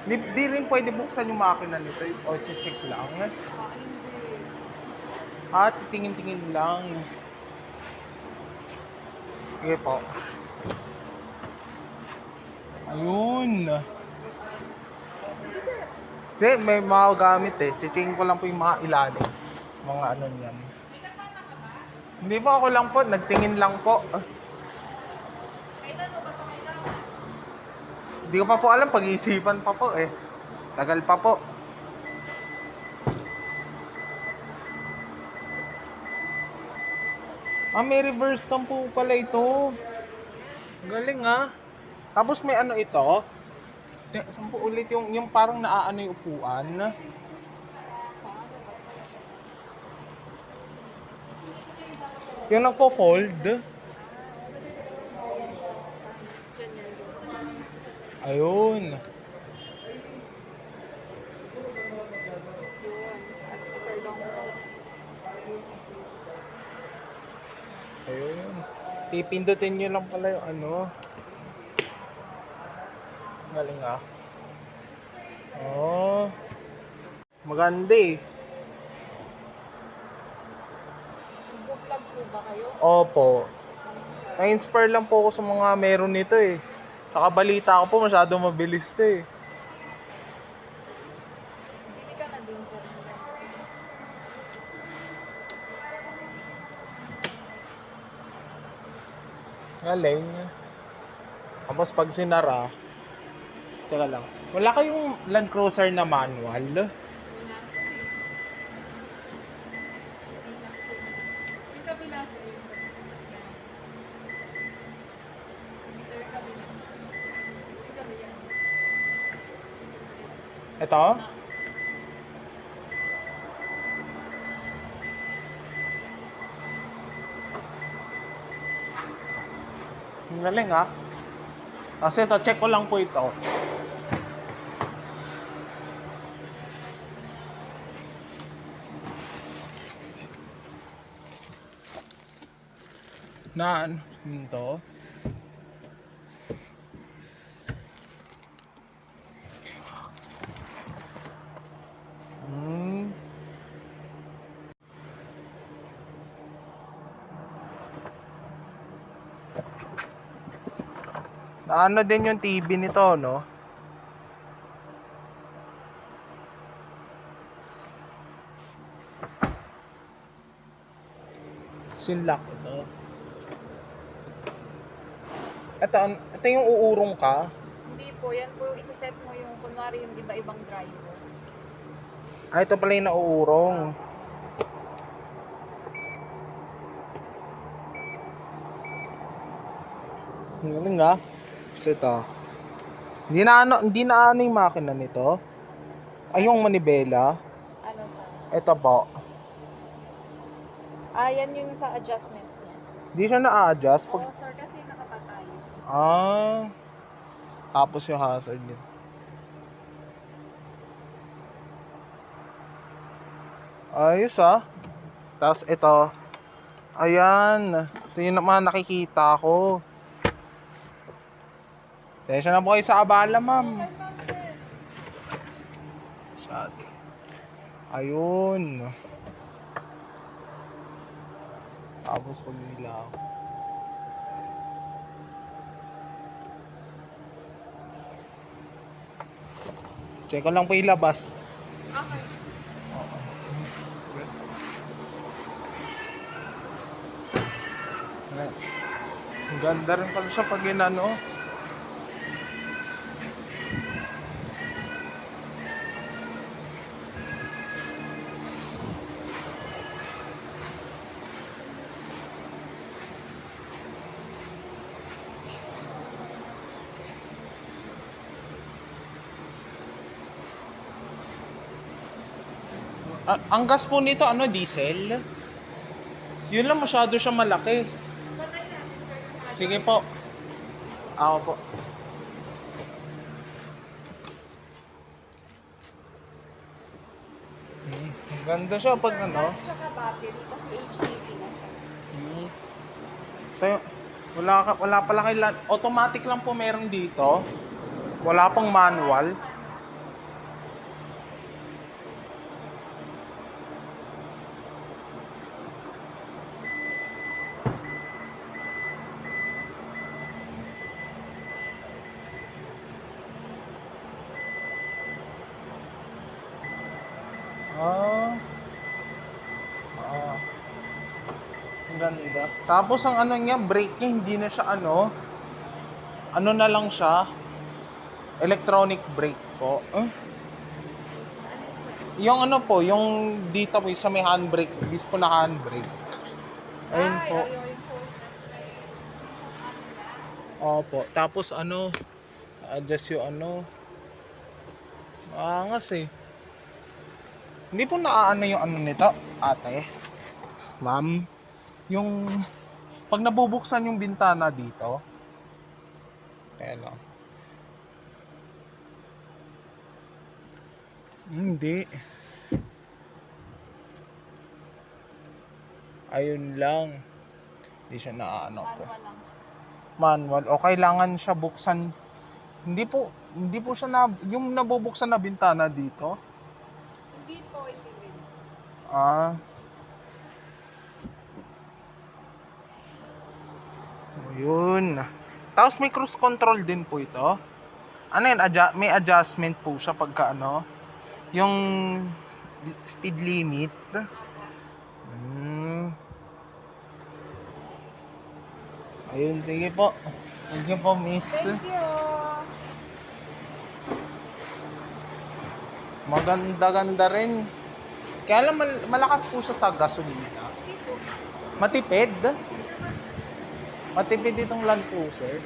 Di rin pwede buksan yung makina nito. O, check lang. Titingin-tingin lang. Sige po. Ayun. Hindi, may mga gamit eh. Chichingin ko lang po yung mga ilalim. Mga ano niyan. Hindi po, ako lang po. Nagtingin lang po. Hindi ko pa po alam. Pag-iisipan pa po eh. Tagal pa po. May reverse cam po pala ito. Galing Tapos may ano ito. Saan po ulit yung parang naaano yung upuan. Yung nagpo-fold. Ayun. Ayun. Pipindutin nyo lang pala yung ano. Galing Oh. Maganda eh. Nag-vlog po ba kayo? Opo. Na-inspire lang po ako sa mga meron nito eh. Nakabalita ko po masyado mabilis to eh. Hindi ka na din, sir. Galing. Tapos pag sinara, teka lang. Wala kayong Land Cruiser na manual? Yung kabila, sir. Sige, sir, kabila. Yung kabila. Ito? Ang galing Kasi ito, check ko lang po ito. Na ano to? Na ano din yung TV nito, no? Sinlock ito. Ito yung uurong ka. Hindi po, yan po isa-set mo yung kunwari yung iba-ibang driver. Ito pala yung nauurong. Ang galing So ito. Hindi na ano yung makina nito. Ay, yung manibela. Ano, sir? Ito po. Yan yung sa adjustment niya. Hindi siya na-adjust. Oo, sir, kasi nakapatay. Tapos yung hazard din. Ayos Tapos ito. Ayan. Ito yung naman nakikita ko. Sensya na po kayo sa abala, ma'am. Shot. Ayun. Tapos pag nilaw. Check ko lang po ilabas. Okay. Ang ganda rin pala siya pag inano. Ang gas po nito, diesel? Yun lang, masyado siya malaki. Patay natin, sir. Sige po. Ako po. Ang ganda siya pag Sir, gas tsaka battery kasi HDD na siya. Tayo, wala pala kay automatic lang po meron dito. Wala pang manual. Ah, ah. Ang ganda. Tapos ang ano niya, brake niya, hindi na siya ano na lang siya, electronic brake po. Yung ano po, yung dito po, sa may handbrake, bis po na handbrake. Ayun Ay, po. yung po. Opo. Tapos adjust yung angas eh. Hindi po naaano yung nito, ate. Ma'am, yung pag nabubuksan yung bintana dito, kaya lang. Hindi. Ayun lang. Hindi siya naaano po. Manual lang. Manual. O kailangan siya buksan. Hindi po siya yung nabubuksan na bintana dito. Hindi po, hindi. Ah. Ayun. Tapos may cruise control din po ito. Ano yun, may adjustment po siya pagka yung speed limit. Hmm. Ayun, sige po. Thank you po, miss. Thank you. Maganda-ganda rin. Kaya lang malakas po siya sa gasolina. Hindi po. Matipid. Matipid itong Land Cruiser.